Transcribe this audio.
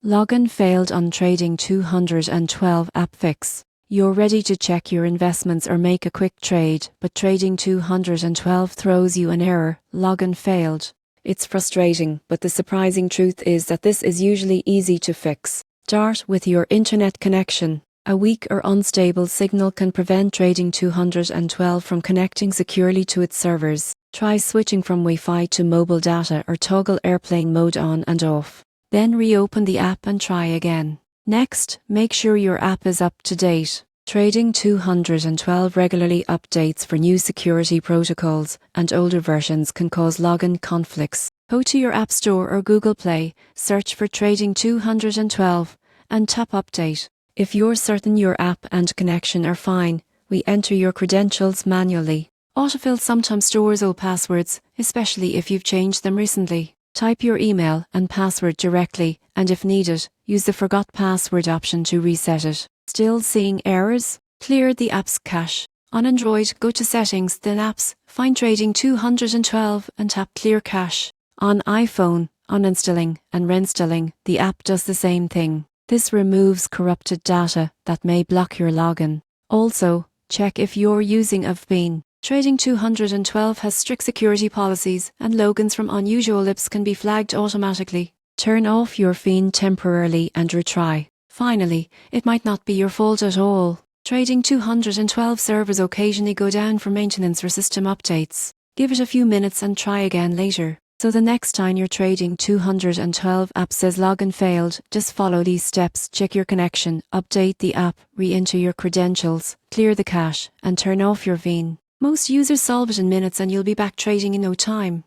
Login failed on Trading 212 app fix. You're ready to check your investments or make a quick trade, but Trading 212 throws you an error: login failed. It's frustrating, but the surprising truth is that this is usually easy to fix. Start with your internet connection. A weak or unstable signal can prevent Trading 212 from connecting securely to its servers. Try switching from Wi-Fi to mobile data or toggle airplane mode on and off. Then reopen the app and try again. Next, make sure your app is up to date. Trading 212 regularly updates for new security protocols, and older versions can cause login conflicts. Go to your App Store or Google Play, search for Trading 212, and tap Update. If you're certain your app and connection are fine, re-enter your credentials manually. Autofill sometimes stores old passwords, especially if you've changed them recently. Type your email and password directly, and if needed, use the Forgot Password option to reset it. Still seeing errors? Clear the app's cache. On Android, go to Settings, then Apps, find Trading 212 and tap Clear Cache. On iPhone, uninstalling and reinstalling the app does the same thing. This removes corrupted data that may block your login. Also, check if you're using a VPN. Trading 212 has strict security policies, and logins from unusual apps can be flagged automatically. Turn off your VPN temporarily and retry. Finally, it might not be your fault at all. Trading 212 servers occasionally go down for maintenance or system updates. Give it a few minutes and try again later. So the next time your Trading 212 app says login failed, just follow these steps: check your connection, update the app, re-enter your credentials, clear the cache, and turn off your VPN. Most users solve it in minutes and you'll be back trading in no time.